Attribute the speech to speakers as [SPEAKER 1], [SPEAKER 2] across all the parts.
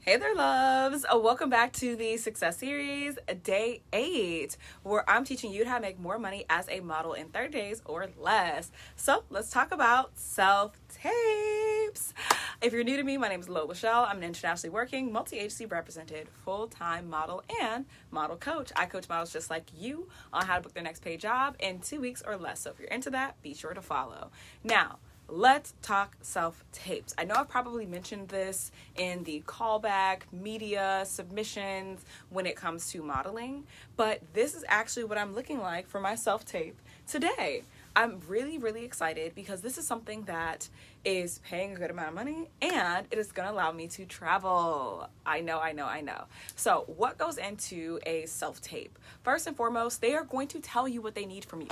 [SPEAKER 1] Hey there, loves. Welcome back to the Success Series, Day 8, where I'm teaching you how to make more money as a model in 30 days or less. So let's talk about self-tapes. If you're new to me, my name is Lo Michelle. I'm an internationally working, multi-agency represented, full-time model and model coach. I coach models just like you on how to book their next paid job in 2 weeks or less. So if you're into that, be sure to follow. Now, let's talk self-tapes. I know I've probably mentioned this in the callback, media, submissions when it comes to modeling, but this is actually what I'm looking like for my self-tape today. I'm really, really excited because this is something that is paying a good amount of money and it is going to allow me to travel. I know. So what goes into a self-tape? First and foremost, they are going to tell you what they need from you.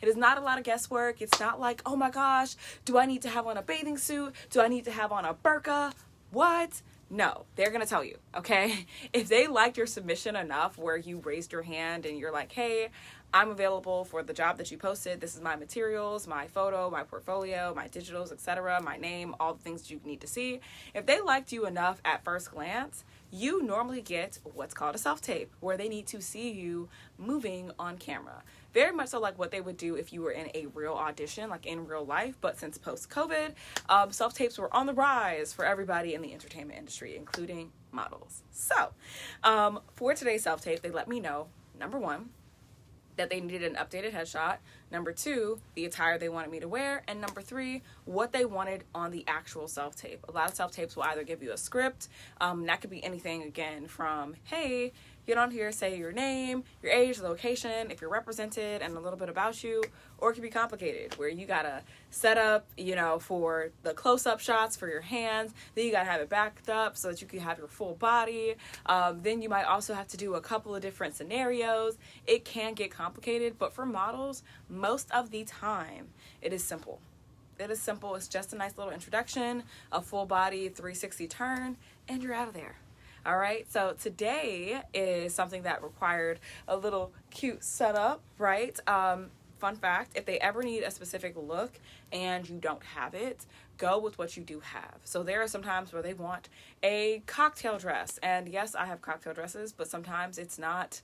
[SPEAKER 1] It is not a lot of guesswork. It's not like, oh my gosh, do I need to have on a bathing suit? Do I need to have on a burqa? What? No, they're going to tell you, okay? If they liked your submission enough where you raised your hand and you're like, hey, I'm available for the job that you posted. This is my materials, my photo, my portfolio, my digitals, etc., my name, all the things you need to see. If they liked you enough at first glance, you normally get what's called a self-tape, where they need to see you moving on camera. Very much so like what they would do if you were in a real audition, like in real life. But since post-COVID, self-tapes were on the rise for everybody in the entertainment industry, including models. So for today's self-tape, they let me know, number one, that they needed an updated headshot, number two, the attire they wanted me to wear, and number three, what they wanted on the actual self-tape. A lot of self-tapes will either give you a script, that could be anything, again, from, hey, get on here, say your name, your age, location, if you're represented, and a little bit about you, or it can be complicated, where you gotta set up, for the close-up shots for your hands, then you gotta have it backed up so that you can have your full body, then you might also have to do a couple of different scenarios. It can get complicated, but for models, most of the time, it is simple. It is simple. It's just a nice little introduction, a full body 360 turn, and you're out of there. All right, so today is something that required a little cute setup, right? Fun fact, if they ever need a specific look and you don't have it, go with what you do have. So there are some times where they want a cocktail dress. And yes, I have cocktail dresses, but sometimes it's not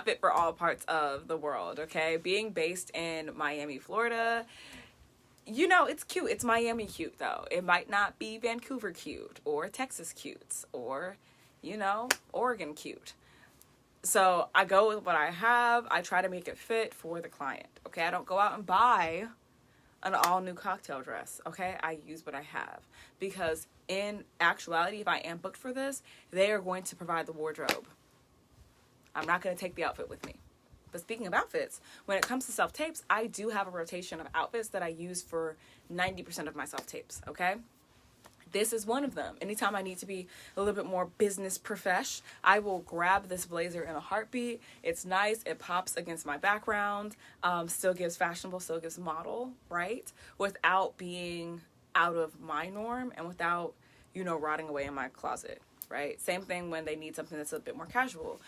[SPEAKER 1] fit for all parts of the world, okay? Being based in Miami, Florida, it's cute. It's Miami cute, though. It might not be Vancouver cute or Texas cute or, Oregon cute. So I go with what I have. I try to make it fit for the client, okay? I don't go out and buy an all-new cocktail dress, okay? I use what I have because in actuality, if I am booked for this, they are going to provide the wardrobe. I'm not going to take the outfit with me. But speaking of outfits, when it comes to self-tapes, I do have a rotation of outfits that I use for 90% of my self-tapes, okay? This is one of them. Anytime I need to be a little bit more business profesh, I will grab this blazer in a heartbeat. It's nice. It pops against my background. Still gives fashionable, still gives model, right? Without being out of my norm and without, rotting away in my closet. Right? Same thing when they need something that's a bit more casual.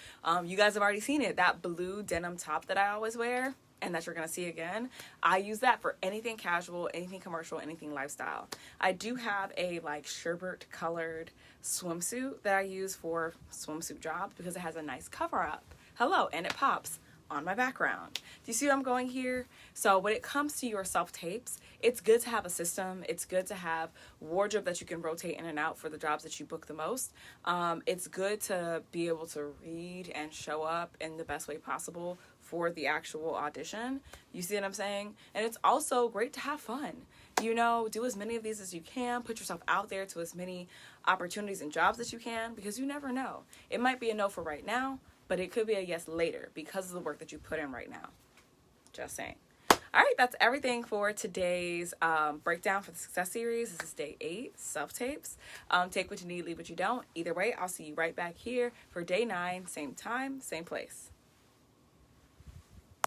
[SPEAKER 1] You guys have already seen it. That blue denim top that I always wear and that you're going to see again. I use that for anything casual, anything commercial, anything lifestyle. I do have a sherbet colored swimsuit that I use for swimsuit jobs because it has a nice cover up. Hello, and it pops on my background. Do you see where I'm going here? So when it comes to your self-tapes, it's good to have a system. It's good to have wardrobe that you can rotate in and out for the jobs that you book the most. It's good to be able to read and show up in the best way possible for the actual audition. You see what I'm saying? And it's also great to have fun. Do as many of these as you can. Put yourself out there to as many opportunities and jobs as you can because you never know. It might be a no for right now, but it could be a yes later because of the work that you put in right now. Just saying. All right, that's everything for today's breakdown for the Success Series. This is Day 8, self-tapes. Take what you need, leave what you don't. Either way, I'll see you right back here for Day 9, same time, same place.